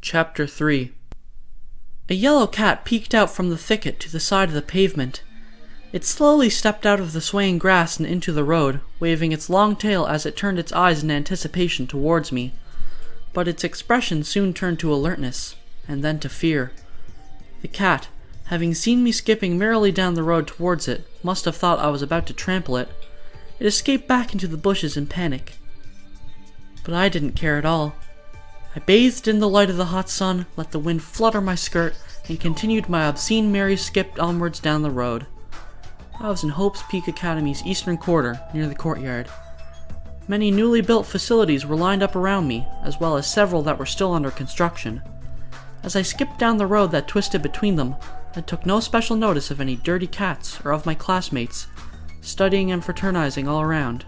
Chapter 3. A yellow cat peeked out from the thicket to the side of the pavement. It slowly stepped out of the swaying grass and into the road, waving its long tail as it turned its eyes in anticipation towards me. But its expression soon turned to alertness, and then to fear. The cat, having seen me skipping merrily down the road towards it, must have thought I was about to trample it. It escaped back into the bushes in panic. But I didn't care at all. I bathed in the light of the hot sun, let the wind flutter my skirt, and continued my obscene merry skip onwards down the road. I was in Hope's Peak Academy's eastern quarter, near the courtyard. Many newly built facilities were lined up around me, as well as several that were still under construction. As I skipped down the road that twisted between them, I took no special notice of any dirty cats or of my classmates, studying and fraternizing all around.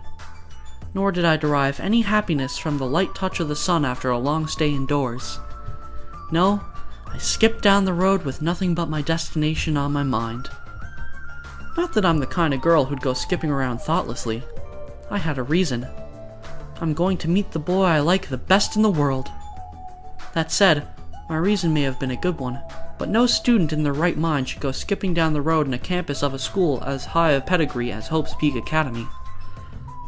Nor did I derive any happiness from the light touch of the sun after a long stay indoors. No, I skipped down the road with nothing but my destination on my mind. Not that I'm the kind of girl who'd go skipping around thoughtlessly. I had a reason. I'm going to meet the boy I like the best in the world. That said, my reason may have been a good one, but no student in their right mind should go skipping down the road in a campus of a school as high of pedigree as Hope's Peak Academy.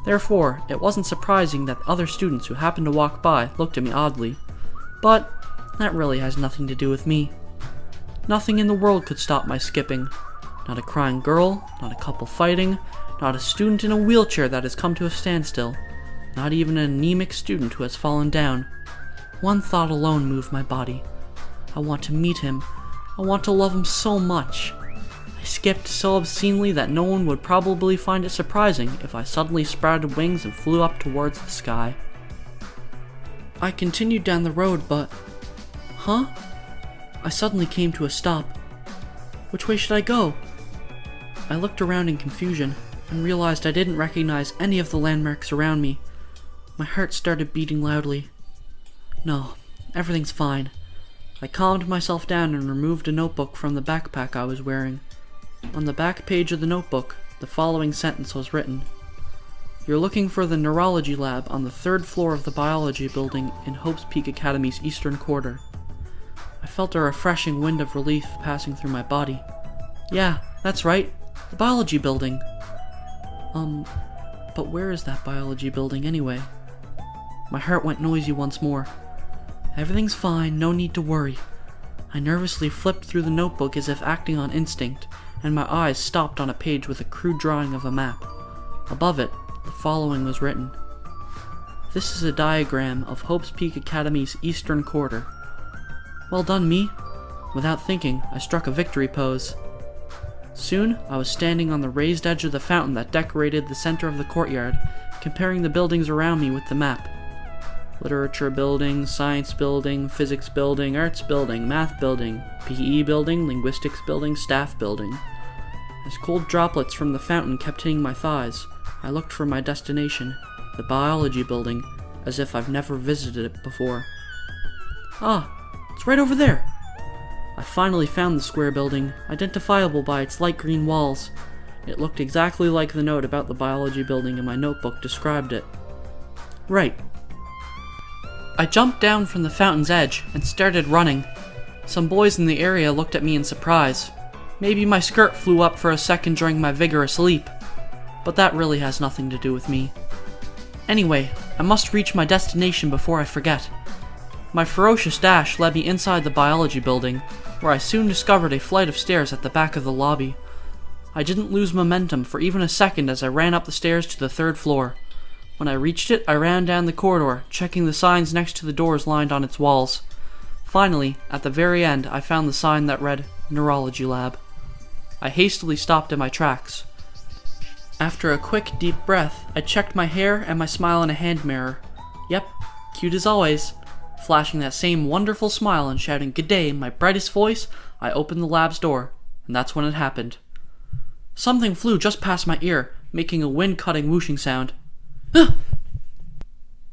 Therefore, it wasn't surprising that other students who happened to walk by looked at me oddly. But that really has nothing to do with me. Nothing in the world could stop my skipping. Not a crying girl, not a couple fighting, not a student in a wheelchair that has come to a standstill, not even an anemic student who has fallen down. One thought alone moved my body. I want to meet him. I want to love him so much. I skipped so obscenely that no one would probably find it surprising if I suddenly sprouted wings and flew up towards the sky. I continued down the road, but... I suddenly came to a stop. Which way should I go? I looked around in confusion and realized I didn't recognize any of the landmarks around me. My heart started beating loudly. No, everything's fine. I calmed myself down and removed a notebook from the backpack I was wearing. On the back page of the notebook, the following sentence was written. You're looking for the neurology lab on the 3rd floor of the biology building in Hope's Peak Academy's eastern quarter. I felt a refreshing wind of relief passing through my body. Yeah, that's right, the biology building. But where is that biology building anyway? My heart went noisy once more. Everything's fine, no need to worry. I nervously flipped through the notebook as if acting on instinct, and my eyes stopped on a page with a crude drawing of a map. Above it, the following was written. This is a diagram of Hope's Peak Academy's eastern quarter. Well done, me. Without thinking, I struck a victory pose. Soon, I was standing on the raised edge of the fountain that decorated the center of the courtyard, comparing the buildings around me with the map. Literature building, science building, physics building, arts building, math building, PE building, linguistics building, staff building. As cold droplets from the fountain kept hitting my thighs, I looked for my destination, the biology building, as if I've never visited it before. Ah, it's right over there. I finally found the square building, identifiable by its light green walls. It looked exactly like the note about the biology building in my notebook described it. Right. I jumped down from the fountain's edge and started running. Some boys in the area looked at me in surprise. Maybe my skirt flew up for a second during my vigorous leap. But that really has nothing to do with me. Anyway, I must reach my destination before I forget. My ferocious dash led me inside the biology building, where I soon discovered a flight of stairs at the back of the lobby. I didn't lose momentum for even a second as I ran up the stairs to the 3rd floor. When I reached it, I ran down the corridor, checking the signs next to the doors lined on its walls. Finally, at the very end, I found the sign that read, Neurology Lab. I hastily stopped in my tracks. After a quick, deep breath, I checked my hair and my smile in a hand mirror. Yep, cute as always. Flashing that same wonderful smile and shouting "G'day" in my brightest voice, I opened the lab's door, and that's when it happened. Something flew just past my ear, making a wind-cutting whooshing sound.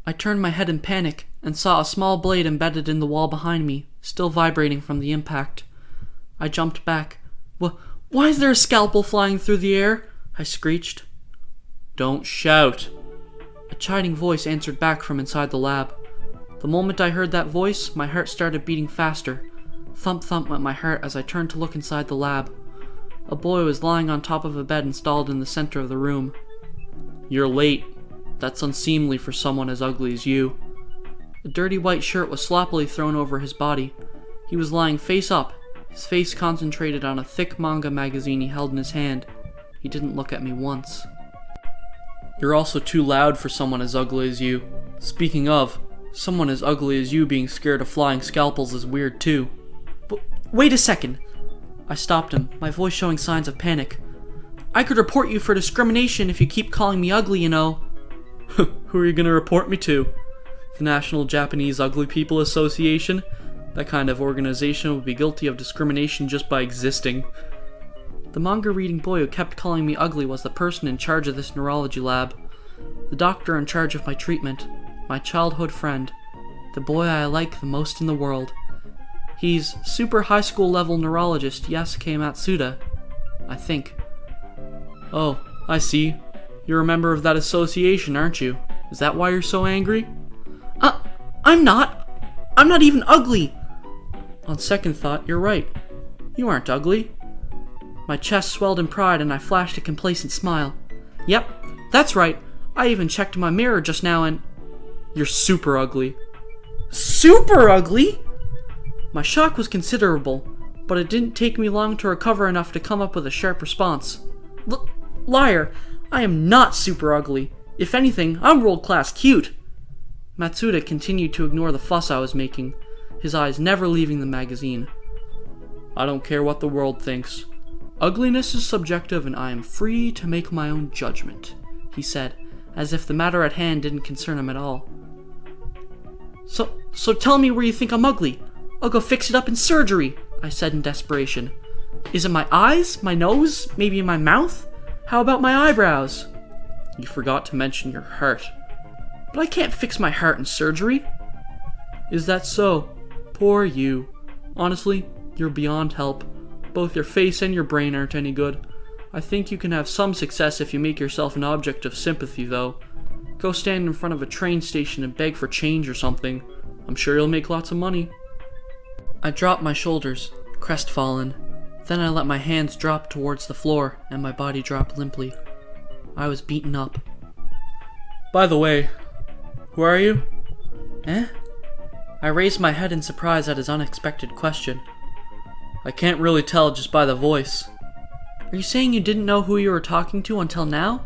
I turned my head in panic and saw a small blade embedded in the wall behind me, still vibrating from the impact. I jumped back. Why is there a scalpel flying through the air? I screeched. Don't shout. A chiding voice answered back from inside the lab. The moment I heard that voice, my heart started beating faster. Thump thump went my heart as I turned to look inside the lab. A boy was lying on top of a bed installed in the center of the room. "You're late. That's unseemly for someone as ugly as you." A dirty white shirt was sloppily thrown over his body. He was lying face up, his face concentrated on a thick manga magazine he held in his hand. He didn't look at me once. "You're also too loud for someone as ugly as you. Speaking of, someone as ugly as you being scared of flying scalpels is weird too." "But wait a second." I stopped him, my voice showing signs of panic. "I could report you for discrimination if you keep calling me ugly, you know." "Who are you gonna report me to? The National Japanese Ugly People Association? That kind of organization would be guilty of discrimination just by existing." The manga-reading boy who kept calling me ugly was the person in charge of this neurology lab. The doctor in charge of my treatment. My childhood friend. The boy I like the most in the world. He's super high school level neurologist Yasuke Matsuda, I think. "Oh, I see. You're a member of that association, aren't you? Is that why you're so angry?" I'm not. I'm not even ugly." "On second thought, you're right. You aren't ugly." My chest swelled in pride and I flashed a complacent smile. "Yep, that's right. I even checked my mirror just now and..." "You're super ugly." "Super ugly?" My shock was considerable, but it didn't take me long to recover enough to come up with a sharp response. Liar, I am not super ugly. If anything, I'm world-class cute." Matsuda continued to ignore the fuss I was making, his eyes never leaving the magazine. "I don't care what the world thinks. Ugliness is subjective and I am free to make my own judgment," he said, as if the matter at hand didn't concern him at all. So tell me where you think I'm ugly. I'll go fix it up in surgery," I said in desperation. "Is it my eyes, my nose, maybe my mouth? How about my eyebrows?" "You forgot to mention your heart." "But I can't fix my heart in surgery." "Is that so? Poor you. Honestly, you're beyond help. Both your face and your brain aren't any good. I think you can have some success if you make yourself an object of sympathy, though. Go stand in front of a train station and beg for change or something. I'm sure you'll make lots of money." I dropped my shoulders, crestfallen. Then I let my hands drop towards the floor and my body drop limply. I was beaten up. "By the way, who are you?" "Eh?" I raised my head in surprise at his unexpected question. "I can't really tell just by the voice." "Are you saying you didn't know who you were talking to until now?"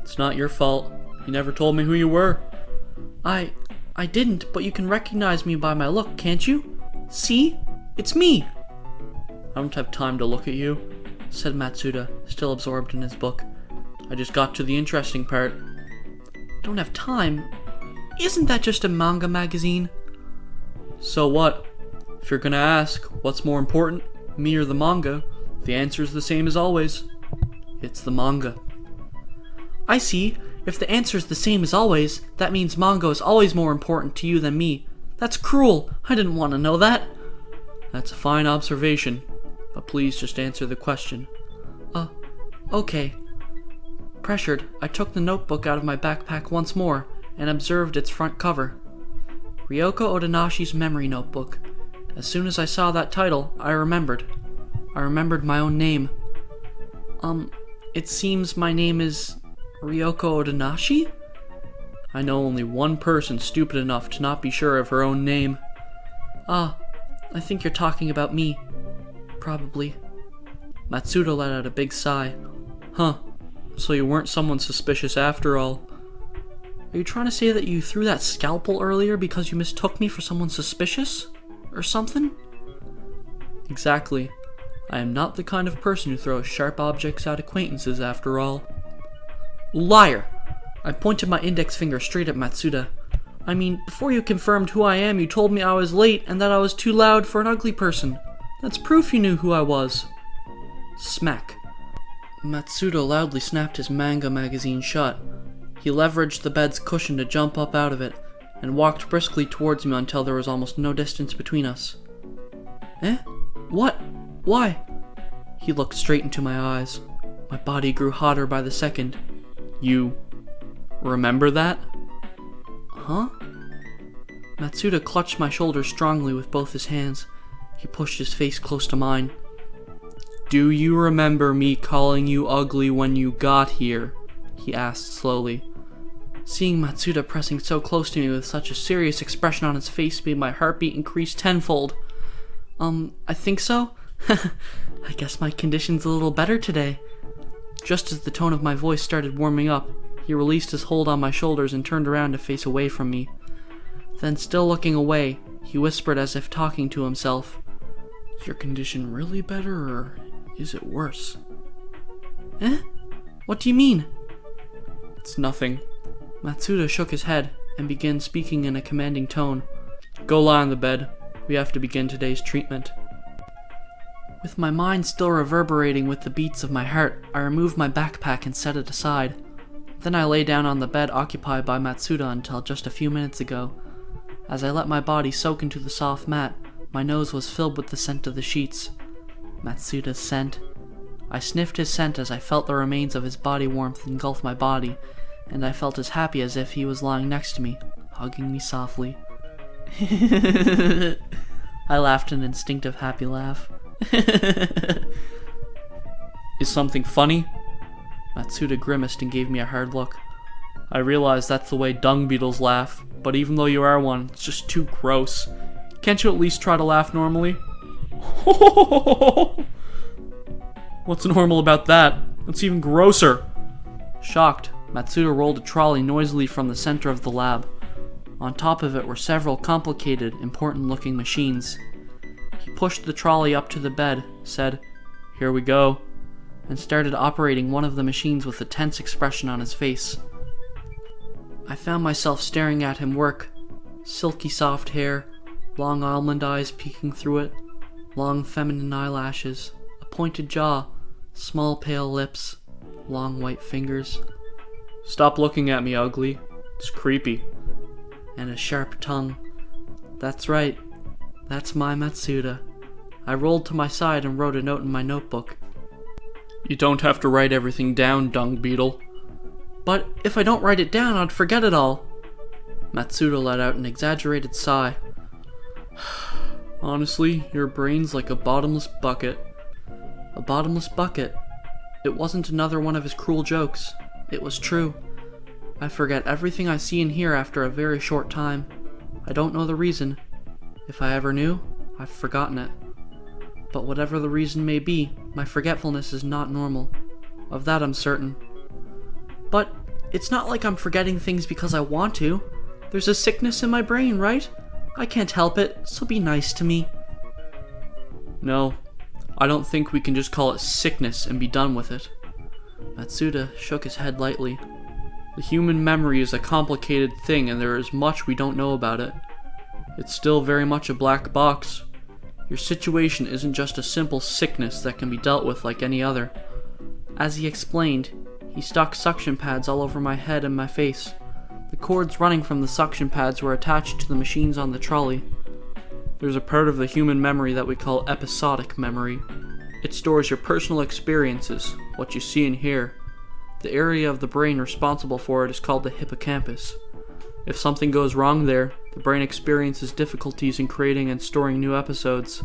"It's not your fault. You never told me who you were." I didn't, but you can recognize me by my look, can't you? See? It's me!" "I don't have time to look at you," said Matsuda, still absorbed in his book. "I just got to the interesting part." "Don't have time? Isn't that just a manga magazine?" "So what? If you're gonna ask, what's more important, me or the manga, the answer's the same as always. It's the manga." "I see. If the answer's the same as always, that means manga is always more important to you than me. That's cruel. I didn't want to know that." "That's a fine observation, but please just answer the question." Okay." Pressured, I took the notebook out of my backpack once more and observed its front cover. Ryoko Odanashi's memory notebook. As soon as I saw that title, I remembered. I remembered my own name. It seems my name is Ryoko Odanashi? I know only one person stupid enough to not be sure of her own name. I think you're talking about me. Probably. Matsuda let out a big sigh. "Huh. So you weren't someone suspicious after all. Are you trying to say that you threw that scalpel earlier because you mistook me for someone suspicious? Or something?" "Exactly. I am not the kind of person who throws sharp objects at acquaintances after all." "Liar!" I pointed my index finger straight at Matsuda. "I mean, before you confirmed who I am, you told me I was late and that I was too loud for an ugly person. That's proof you knew who I was." Smack. Matsuda loudly snapped his manga magazine shut. He leveraged the bed's cushion to jump up out of it, and walked briskly towards me until there was almost no distance between us. "Eh? What? Why?" He looked straight into my eyes. My body grew hotter by the second. "You remember that?" "Huh?" Matsuda clutched my shoulder strongly with both his hands. He pushed his face close to mine. "Do you remember me calling you ugly when you got here?" he asked slowly. Seeing Matsuda pressing so close to me with such a serious expression on his face made my heartbeat increase tenfold. I think so? I guess my condition's a little better today." Just as the tone of my voice started warming up, he released his hold on my shoulders and turned around to face away from me. Then, still looking away, he whispered as if talking to himself, "Is your condition really better, or is it worse?" "Eh? What do you mean?" "It's nothing." Matsuda shook his head and began speaking in a commanding tone. "Go lie on the bed. We have to begin today's treatment." With my mind still reverberating with the beats of my heart, I removed my backpack and set it aside. Then I lay down on the bed occupied by Matsuda until just a few minutes ago. As I let my body soak into the soft mat, my nose was filled with the scent of the sheets. Matsuda's scent. I sniffed his scent as I felt the remains of his body warmth engulf my body, and I felt as happy as if he was lying next to me, hugging me softly. I laughed an instinctive happy laugh. "Is something funny?" Matsuda grimaced and gave me a hard look. "I realize that's the way dung beetles laugh, but even though you are one, it's just too gross. Can't you at least try to laugh normally?" "What's normal about that? That's even grosser." Shocked, Matsuda rolled a trolley noisily from the center of the lab. On top of it were several complicated, important-looking machines. He pushed the trolley up to the bed, said, "Here we go," and started operating one of the machines with a tense expression on his face. I found myself staring at him work. Silky soft hair, long almond eyes peeking through it, long feminine eyelashes, a pointed jaw, small pale lips, long white fingers. "Stop looking at me, ugly. It's creepy." And a sharp tongue. That's right. That's my Matsuda. I rolled to my side and wrote a note in my notebook. "You don't have to write everything down, dung beetle." "But if I don't write it down, I'd forget it all." Matsuda let out an exaggerated sigh. "Honestly, your brain's like a bottomless bucket." A bottomless bucket. It wasn't another one of his cruel jokes. It was true. I forget everything I see and hear after a very short time. I don't know the reason. If I ever knew, I've forgotten it. But whatever the reason may be, my forgetfulness is not normal. Of that I'm certain. But it's not like I'm forgetting things because I want to. There's a sickness in my brain, right? I can't help it, so be nice to me. No, I don't think we can just call it sickness and be done with it. Matsuda shook his head lightly. The human memory is a complicated thing and there is much we don't know about it. It's still very much a black box. Your situation isn't just a simple sickness that can be dealt with like any other. As he explained, he stuck suction pads all over my head and my face. The cords running from the suction pads were attached to the machines on the trolley. There's a part of the human memory that we call episodic memory. It stores your personal experiences, what you see and hear. The area of the brain responsible for it is called the hippocampus. If something goes wrong there, the brain experiences difficulties in creating and storing new episodes.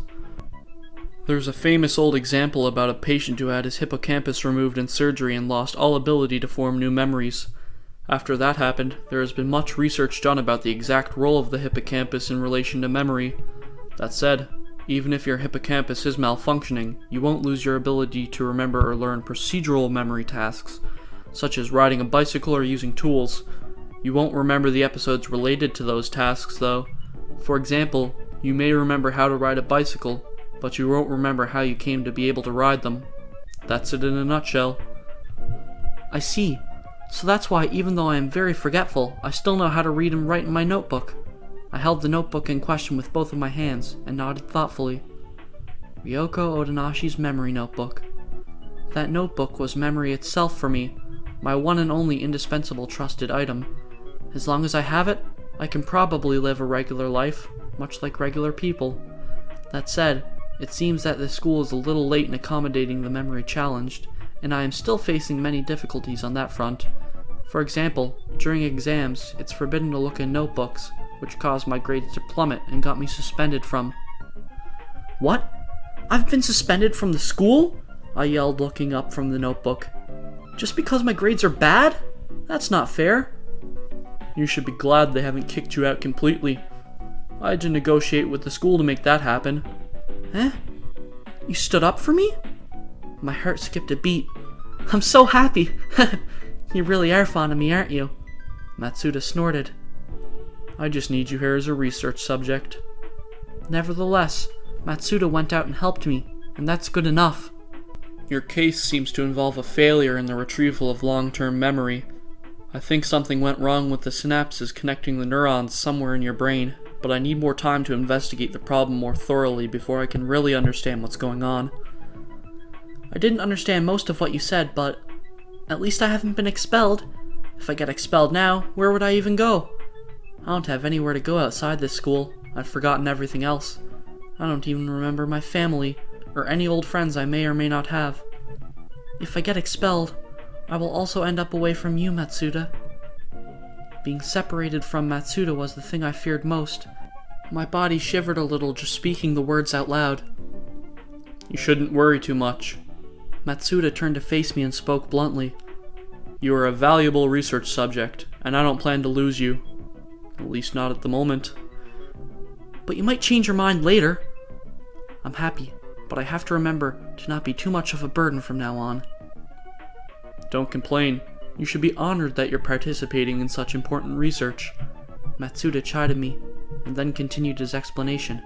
There's a famous old example about a patient who had his hippocampus removed in surgery and lost all ability to form new memories. After that happened, there has been much research done about the exact role of the hippocampus in relation to memory. That said, even if your hippocampus is malfunctioning, you won't lose your ability to remember or learn procedural memory tasks, such as riding a bicycle or using tools. You won't remember the episodes related to those tasks, though. For example, you may remember how to ride a bicycle, but you won't remember how you came to be able to ride them. That's it in a nutshell. I see. So that's why, even though I am very forgetful, I still know how to read and write in my notebook. I held the notebook in question with both of my hands and nodded thoughtfully. Ryoko Odanashi's memory notebook. That notebook was memory itself for me, my one and only indispensable trusted item. As long as I have it, I can probably live a regular life, much like regular people. That said, it seems that this school is a little late in accommodating the memory challenged, and I am still facing many difficulties on that front. For example, during exams, it's forbidden to look in notebooks, which caused my grades to plummet and got me suspended from... What? I've been suspended from the school? I yelled, looking up from the notebook. Just because my grades are bad? That's not fair. You should be glad they haven't kicked you out completely. I had to negotiate with the school to make that happen. Eh? You stood up for me? My heart skipped a beat. I'm so happy. You really are fond of me, aren't you? Matsuda snorted. I just need you here as a research subject. Nevertheless, Matsuda went out and helped me, and that's good enough. Your case seems to involve a failure in the retrieval of long-term memory. I think something went wrong with the synapses connecting the neurons somewhere in your brain, but I need more time to investigate the problem more thoroughly before I can really understand what's going on. I didn't understand most of what you said, but at least I haven't been expelled. If I get expelled now, where would I even go? I don't have anywhere to go outside this school. I've forgotten everything else. I don't even remember my family, or any old friends I may or may not have. If I get expelled, I will also end up away from you, Matsuda. Being separated from Matsuda was the thing I feared most. My body shivered a little just speaking the words out loud. You shouldn't worry too much. Matsuda turned to face me and spoke bluntly. You are a valuable research subject, and I don't plan to lose you. At least not at the moment. But you might change your mind later. I'm happy, but I have to remember to not be too much of a burden from now on. Don't complain. You should be honored that you're participating in such important research. Matsuda chided me, and then continued his explanation.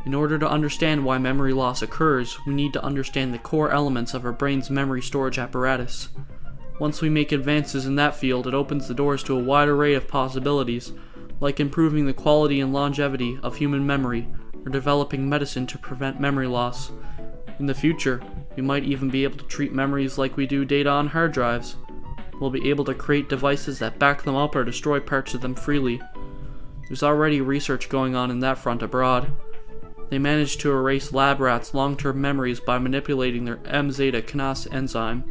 In order to understand why memory loss occurs, we need to understand the core elements of our brain's memory storage apparatus. Once we make advances in that field, it opens the doors to a wide array of possibilities, like improving the quality and longevity of human memory, or developing medicine to prevent memory loss. In the future, we might even be able to treat memories like we do data on hard drives. We'll be able to create devices that back them up or destroy parts of them freely. There's already research going on in that front abroad. They managed to erase lab rats' long-term memories by manipulating their M-zeta kinase enzyme.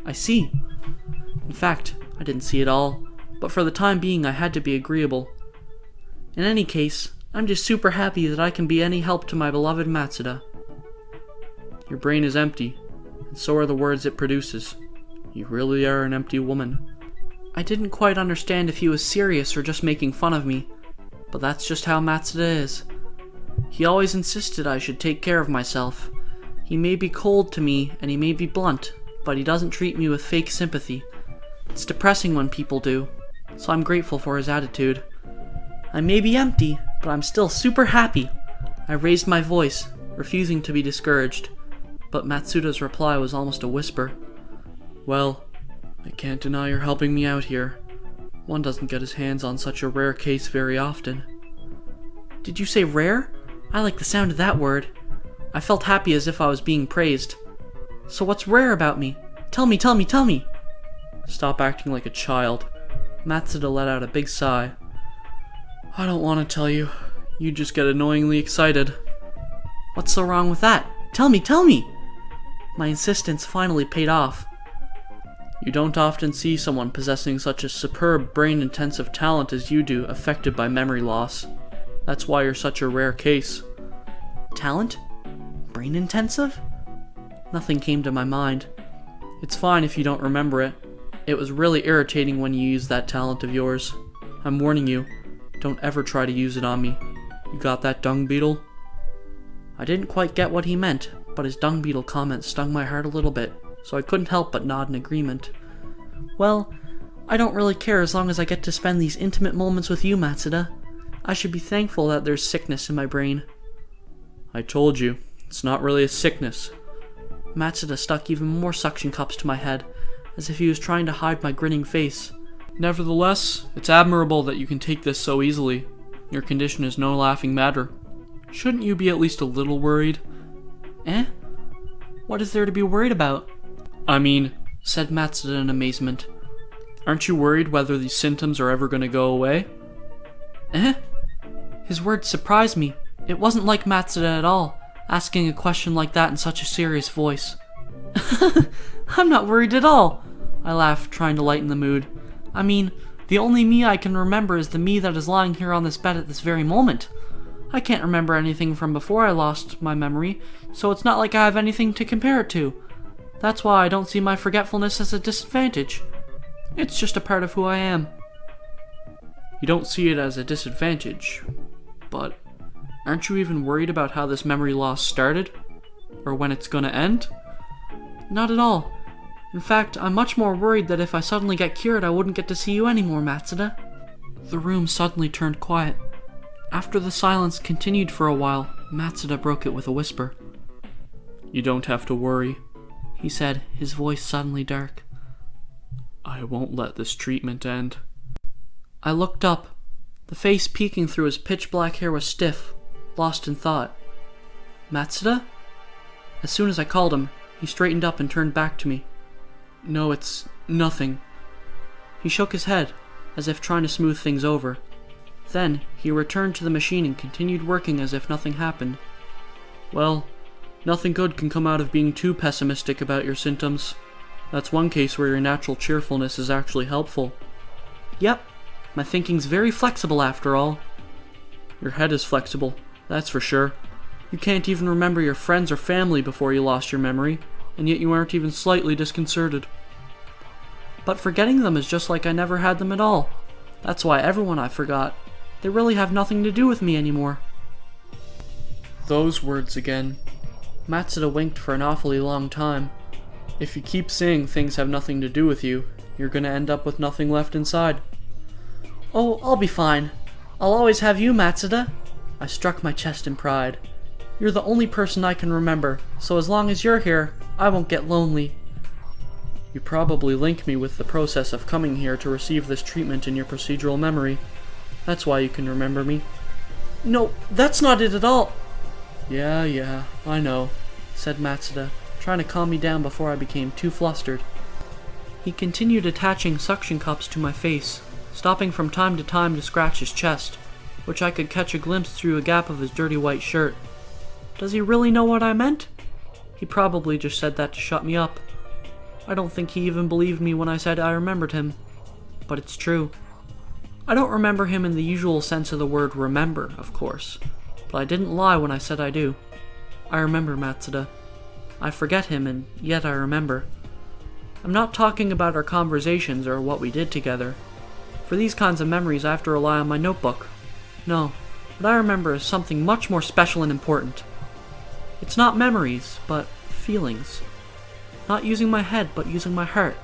I see. In fact, I didn't see it all, but for the time being I had to be agreeable. In any case, I'm just super happy that I can be any help to my beloved Matsuda. Your brain is empty, and so are the words it produces. You really are an empty woman. I didn't quite understand if he was serious or just making fun of me, but that's just how Matsuda is. He always insisted I should take care of myself. He may be cold to me, and he may be blunt, but he doesn't treat me with fake sympathy. It's depressing when people do, so I'm grateful for his attitude. I may be empty, but I'm still super happy. I raised my voice, refusing to be discouraged, but Matsuda's reply was almost a whisper. Well, I can't deny you're helping me out here. One doesn't get his hands on such a rare case very often. Did you say rare? I like the sound of that word. I felt happy as if I was being praised. So what's rare about me? Tell me, tell me, tell me! Stop acting like a child. Matsuda let out a big sigh. I don't want to tell you. You just get annoyingly excited. What's so wrong with that? Tell me, tell me! My insistence finally paid off. You don't often see someone possessing such a superb brain-intensive talent as you do affected by memory loss. That's why you're such a rare case. Talent? Brain-intensive? Nothing came to my mind. It's fine if you don't remember it. It was really irritating when you used that talent of yours. I'm warning you, don't ever try to use it on me. You got that, dung beetle? I didn't quite get what he meant, but his dung beetle comment stung my heart a little bit, so I couldn't help but nod in agreement. Well, I don't really care as long as I get to spend these intimate moments with you, Matsuda. I should be thankful that there's sickness in my brain. I told you, it's not really a sickness. Matsuda stuck even more suction cups to my head, as if he was trying to hide my grinning face. Nevertheless, it's admirable that you can take this so easily. Your condition is no laughing matter. Shouldn't you be at least a little worried? Eh? What is there to be worried about? I mean, said Matsuda in amazement. Aren't you worried whether these symptoms are ever going to go away? Eh? His words surprised me. It wasn't like Matsuda at all, asking a question like that in such a serious voice. I'm not worried at all, I laughed, trying to lighten the mood. I mean, The only me I can remember is the me that is lying here on this bed at this very moment. I can't remember anything from before I lost my memory, so it's not like I have anything to compare it to. That's why I don't see my forgetfulness as a disadvantage. It's just a part of who I am. You don't see it as a disadvantage, but aren't you even worried about how this memory loss started? Or when it's gonna end? Not at all. In fact, I'm much more worried that if I suddenly get cured, I wouldn't get to see you anymore, Matsuda. The room suddenly turned quiet. After the silence continued for a while, Matsuda broke it with a whisper. You don't have to worry, he said, his voice suddenly dark. I won't let this treatment end. I looked up. The face peeking through his pitch-black hair was stiff, lost in thought. Matsuda? As soon as I called him, he straightened up and turned back to me. No, it's nothing. He shook his head, as if trying to smooth things over. Then, he returned to the machine and continued working as if nothing happened. Well, nothing good can come out of being too pessimistic about your symptoms. That's one case where your natural cheerfulness is actually helpful. Yep, my thinking's very flexible after all. Your head is flexible, that's for sure. You can't even remember your friends or family before you lost your memory, and yet you aren't even slightly disconcerted. But forgetting them is just like I never had them at all. That's why everyone I forgot. They really have nothing to do with me anymore. Those words again. Matsuda winked for an awfully long time. If you keep saying things have nothing to do with you, you're gonna end up with nothing left inside. Oh, I'll be fine. I'll always have you, Matsuda. I struck my chest in pride. You're the only person I can remember, so as long as you're here, I won't get lonely. You probably link me with the process of coming here to receive this treatment in your procedural memory. That's why you can remember me. No, that's not it at all. Yeah, I know, said Matsuda, trying to calm me down before I became too flustered. He continued attaching suction cups to my face, stopping from time to time to scratch his chest, which I could catch a glimpse through a gap of his dirty white shirt. Does he really know what I meant? He probably just said that to shut me up. I don't think he even believed me when I said I remembered him. But it's true. I don't remember him in the usual sense of the word remember, of course, but I didn't lie when I said I do. I remember Matsuda. I forget him, and yet I remember. I'm not talking about our conversations or what we did together. For these kinds of memories I have to rely on my notebook. No, what I remember is something much more special and important. It's not memories, but feelings. Not using my head, but using my heart.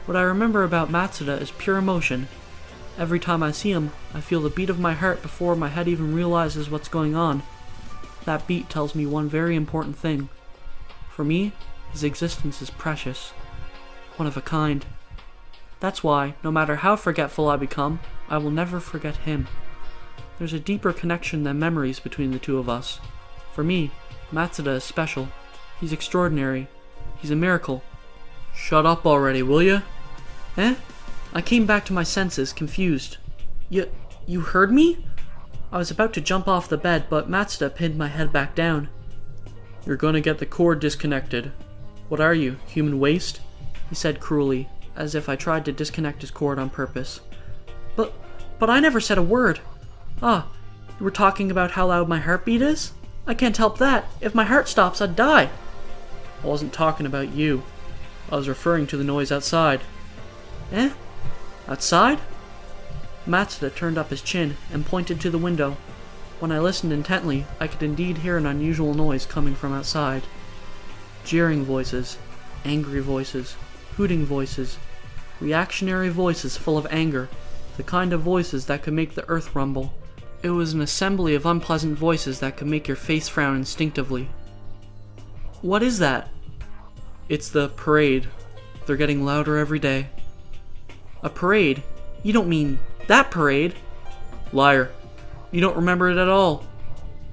What I remember about Matsuda is pure emotion. Every time I see him, I feel the beat of my heart before my head even realizes what's going on. That beat tells me one very important thing. For me, his existence is precious. One of a kind. That's why, no matter how forgetful I become, I will never forget him. There's a deeper connection than memories between the two of us. For me, Matsuda is special. He's extraordinary. He's a miracle. Shut up already, will ya? Eh? I came back to my senses, confused. You heard me? I was about to jump off the bed, but Matsuda pinned my head back down. You're gonna get the cord disconnected. What are you, human waste? He said cruelly, as if I tried to disconnect his cord on purpose. But I never said a word. Ah, you were talking about how loud my heartbeat is? I can't help that. If my heart stops, I'd die. I wasn't talking about you. I was referring to the noise outside. Eh? Outside? Matsuda turned up his chin and pointed to the window. When I listened intently, I could indeed hear an unusual noise coming from outside. Jeering voices, angry voices, hooting voices, reactionary voices full of anger, the kind of voices that could make the earth rumble. It was an assembly of unpleasant voices that could make your face frown instinctively. What is that? It's the parade. They're getting louder every day. A parade? You don't mean that parade? Liar. You don't remember it at all.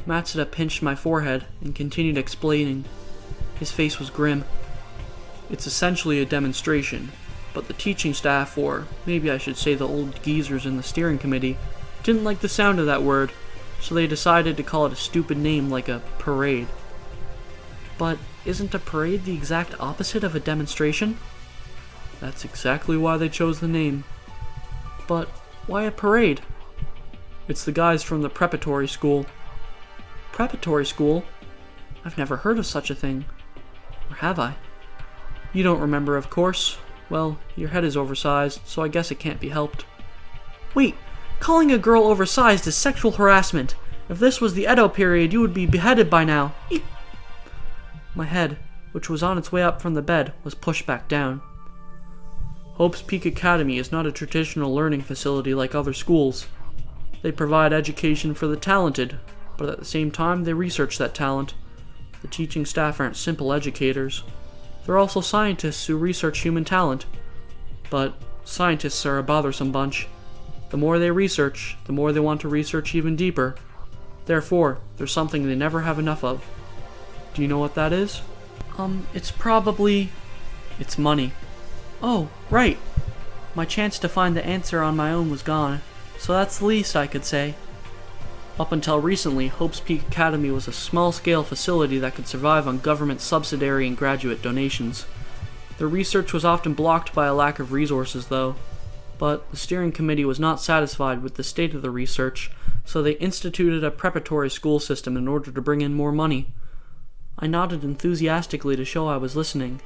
Matsuda pinched my forehead and continued explaining. His face was grim. It's essentially a demonstration, but the teaching staff, or maybe I should say the old geezers in the steering committee, didn't like the sound of that word, so they decided to call it a stupid name like a parade. But isn't a parade the exact opposite of a demonstration? That's exactly why they chose the name. But why a parade? It's the guys from the preparatory school. Preparatory school? I've never heard of such a thing. Or have I? You don't remember, of course. Well, your head is oversized, so I guess it can't be helped. Wait, calling a girl oversized is sexual harassment. If this was the Edo period, you would be beheaded by now. Eek. My head, which was on its way up from the bed, was pushed back down. Hope's Peak Academy is not a traditional learning facility like other schools. They provide education for the talented, but at the same time they research that talent. The teaching staff aren't simple educators. They're also scientists who research human talent. But scientists are a bothersome bunch. The more they research, the more they want to research even deeper. Therefore, there's something they never have enough of. Do you know what that is? It's money. Oh, right. My chance to find the answer on my own was gone, so that's the least I could say. Up until recently, Hope's Peak Academy was a small-scale facility that could survive on government subsidiary and graduate donations. Their research was often blocked by a lack of resources, though. But the steering committee was not satisfied with the state of the research, so they instituted a preparatory school system in order to bring in more money. I nodded enthusiastically to show I was listening.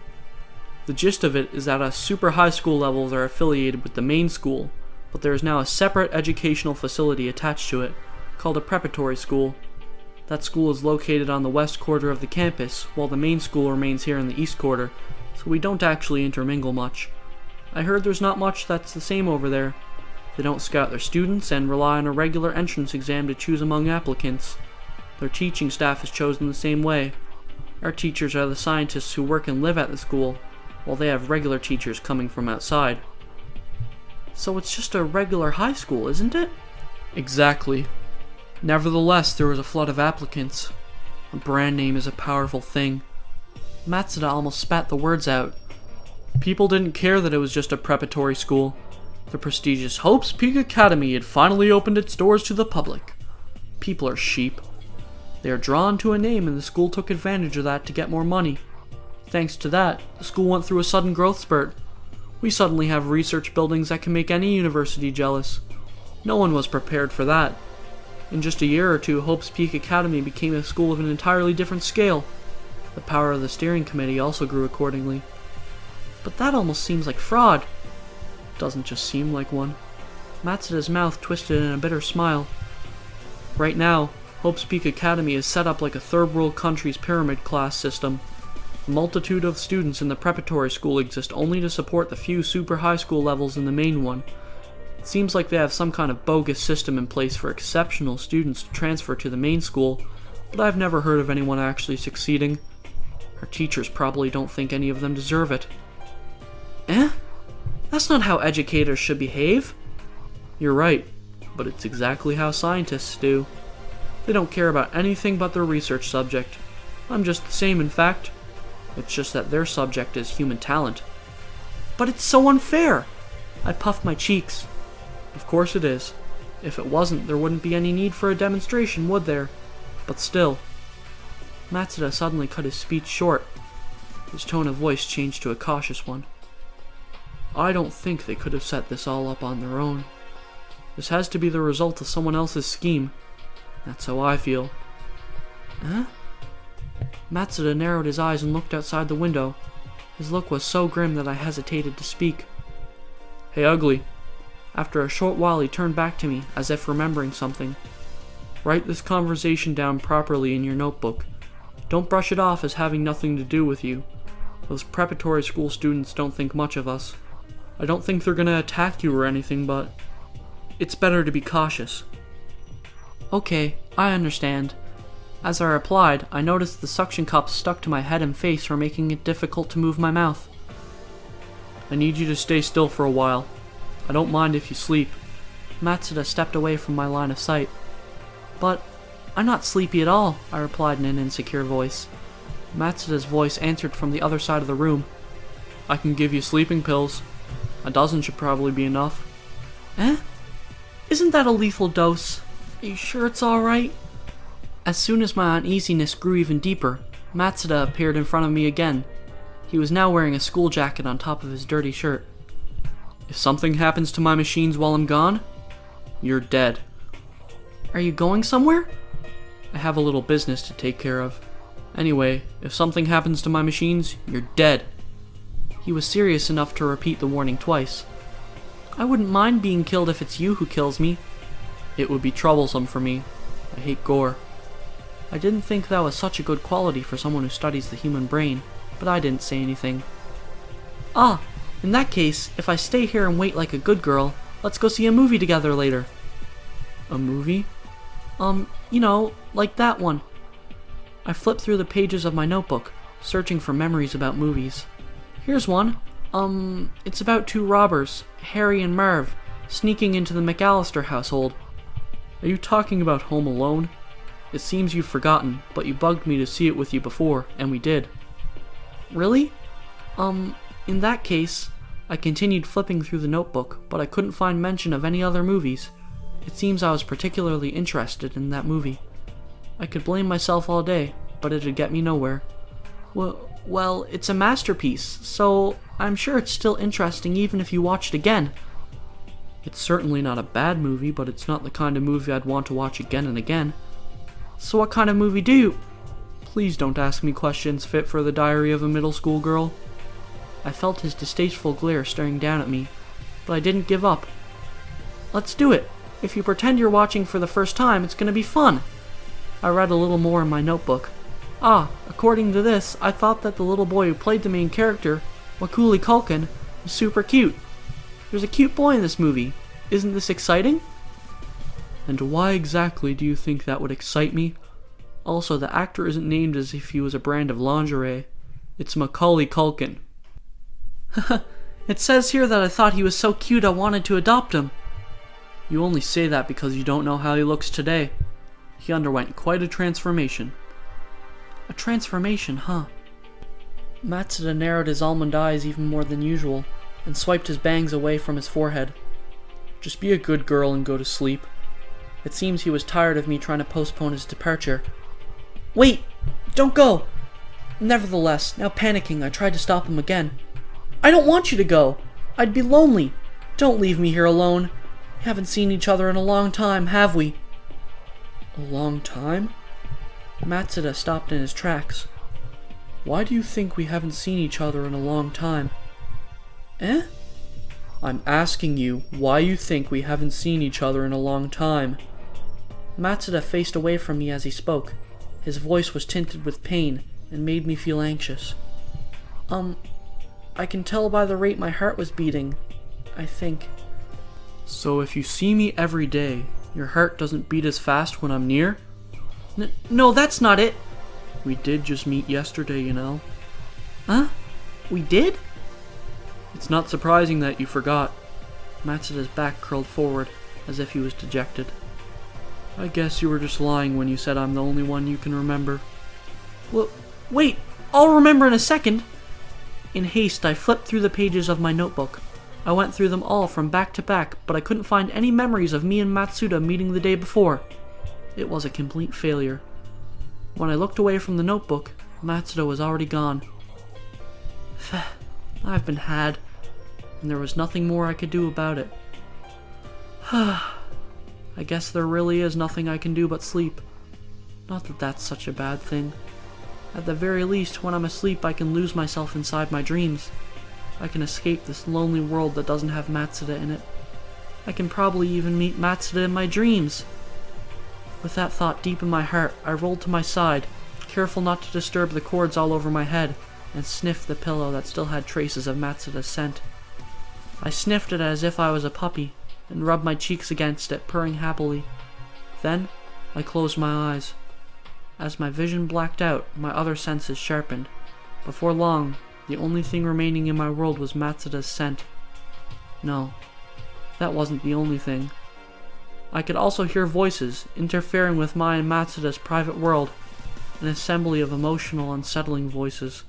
The gist of it is that super high school levels are affiliated with the main school, but there is now a separate educational facility attached to it, called a preparatory school. That school is located on the west quarter of the campus, while the main school remains here in the east quarter, so we don't actually intermingle much. I heard there's not much that's the same over there. They don't scout their students and rely on a regular entrance exam to choose among applicants. Their teaching staff is chosen the same way. Our teachers are the scientists who work and live at the school, while they have regular teachers coming from outside. So it's just a regular high school, isn't it? Exactly. Nevertheless, there was a flood of applicants. A brand name is a powerful thing. Matsuda almost spat the words out. People didn't care that it was just a preparatory school. The prestigious Hope's Peak Academy had finally opened its doors to the public. People are sheep. They are drawn to a name, and the school took advantage of that to get more money. Thanks to that, the school went through a sudden growth spurt. We suddenly have research buildings that can make any university jealous. No one was prepared for that. In just a year or two, Hope's Peak Academy became a school of an entirely different scale. The power of the steering committee also grew accordingly. But that almost seems like fraud. Doesn't just seem like one. Matsuda's mouth twisted in a bitter smile. Right now, Hope's Peak Academy is set up like a third world country's pyramid class system. A multitude of students in the preparatory school exist only to support the few super high school levels in the main one. It seems like they have some kind of bogus system in place for exceptional students to transfer to the main school, but I've never heard of anyone actually succeeding. Our teachers probably don't think any of them deserve it. Eh? That's not how educators should behave. You're right, but it's exactly how scientists do. They don't care about anything but their research subject. I'm just the same, in fact. It's just that their subject is human talent. But it's so unfair! I puffed my cheeks. Of course it is. If it wasn't, there wouldn't be any need for a demonstration, would there? But still. Matsuda suddenly cut his speech short. His tone of voice changed to a cautious one. I don't think they could have set this all up on their own. This has to be the result of someone else's scheme. That's how I feel. Huh? Matsuda narrowed his eyes and looked outside the window. His look was so grim that I hesitated to speak. Hey, Ugly. After a short while he turned back to me, as if remembering something. Write this conversation down properly in your notebook. Don't brush it off as having nothing to do with you. Those preparatory school students don't think much of us. I don't think they're gonna attack you or anything, but it's better to be cautious. Okay, I understand. As I replied, I noticed the suction cups stuck to my head and face were making it difficult to move my mouth. I need you to stay still for a while. I don't mind if you sleep. Matsuda stepped away from my line of sight. But I'm not sleepy at all, I replied in an insecure voice. Matsuda's voice answered from the other side of the room. I can give you sleeping pills. A dozen should probably be enough. Eh? Isn't that a lethal dose? Are you sure it's alright? As soon as my uneasiness grew even deeper, Matsuda appeared in front of me again. He was now wearing a school jacket on top of his dirty shirt. If something happens to my machines while I'm gone, you're dead. Are you going somewhere? I have a little business to take care of. Anyway, if something happens to my machines, you're dead. He was serious enough to repeat the warning twice. I wouldn't mind being killed if it's you who kills me. It would be troublesome for me. I hate gore. I didn't think that was such a good quality for someone who studies the human brain, but I didn't say anything. Ah, in that case, if I stay here and wait like a good girl, let's go see a movie together later. A movie? You know, like that one. I flipped through the pages of my notebook, searching for memories about movies. Here's one. It's about two robbers, Harry and Marv, sneaking into the McAllister household. Are you talking about Home Alone? It seems you've forgotten, but you bugged me to see it with you before, and we did. Really? In that case, I continued flipping through the notebook, but I couldn't find mention of any other movies. It seems I was particularly interested in that movie. I could blame myself all day, but it'd get me nowhere. Well, it's a masterpiece, so I'm sure it's still interesting even if you watch it again. It's certainly not a bad movie, but it's not the kind of movie I'd want to watch again and again. So what kind of movie do you... Please don't ask me questions fit for the diary of a middle school girl. I felt his distasteful glare staring down at me, but I didn't give up. Let's do it. If you pretend you're watching for the first time, it's gonna be fun. I read a little more in my notebook. According to this, I thought that the little boy who played the main character, Macaulay Culkin, was super cute. There's a cute boy in this movie. Isn't this exciting? And why exactly do you think that would excite me? Also, the actor isn't named as if he was a brand of lingerie. It's Macaulay Culkin. It says here that I thought he was so cute I wanted to adopt him. You only say that because you don't know how he looks today. He underwent quite a transformation. A transformation, huh? Matsuda narrowed his almond eyes even more than usual, and swiped his bangs away from his forehead. Just be a good girl and go to sleep. It seems he was tired of me trying to postpone his departure. Wait! Don't go! Nevertheless, now panicking, I tried to stop him again. I don't want you to go! I'd be lonely! Don't leave me here alone! We haven't seen each other in a long time, have we? A long time? Matsuda stopped in his tracks. Why do you think we haven't seen each other in a long time? Eh? I'm asking you why you think we haven't seen each other in a long time. Matsuda faced away from me as he spoke. His voice was tinted with pain and made me feel anxious. I can tell by the rate my heart was beating, I think. So if you see me every day, your heart doesn't beat as fast when I'm near? No, that's not it. We did just meet yesterday, you know. Huh? We did? It's not surprising that you forgot. Matsuda's back curled forward, as if he was dejected. I guess you were just lying when you said I'm the only one you can remember. Well, wait, I'll remember in a second. In haste, I flipped through the pages of my notebook. I went through them all from back to back, but I couldn't find any memories of me and Matsuda meeting the day before. It was a complete failure. When I looked away from the notebook, Matsuda was already gone. I've been had, and there was nothing more I could do about it. I guess there really is nothing I can do but sleep. Not that that's such a bad thing. At the very least, when I'm asleep, I can lose myself inside my dreams. I can escape this lonely world that doesn't have Matsuda in it. I can probably even meet Matsuda in my dreams. With that thought deep in my heart, I rolled to my side, careful not to disturb the cords all over my head, and sniffed the pillow that still had traces of Matsuda's scent. I sniffed it as if I was a puppy, and rubbed my cheeks against it, purring happily. Then, I closed my eyes. As my vision blacked out, my other senses sharpened. Before long, the only thing remaining in my world was Matsuda's scent. No, that wasn't the only thing. I could also hear voices interfering with mine and Matsuda's private world, an assembly of emotional, unsettling voices.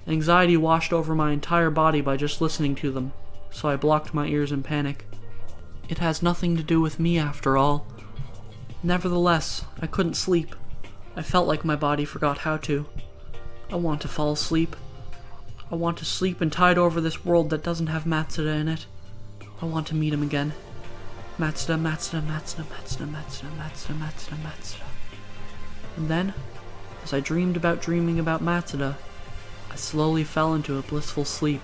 Anxiety washed over my entire body by just listening to them, so I blocked my ears in panic. It has nothing to do with me after all. Nevertheless, I couldn't sleep. I felt like my body forgot how to. I want to fall asleep. I want to sleep and tide over this world that doesn't have Matsuda in it. I want to meet him again. Matsuda, Matsuda, Matsuda, Matsuda, Matsuda, Matsuda, Matsuda, Matsuda. And then, as I dreamed about dreaming about Matsuda, I slowly fell into a blissful sleep.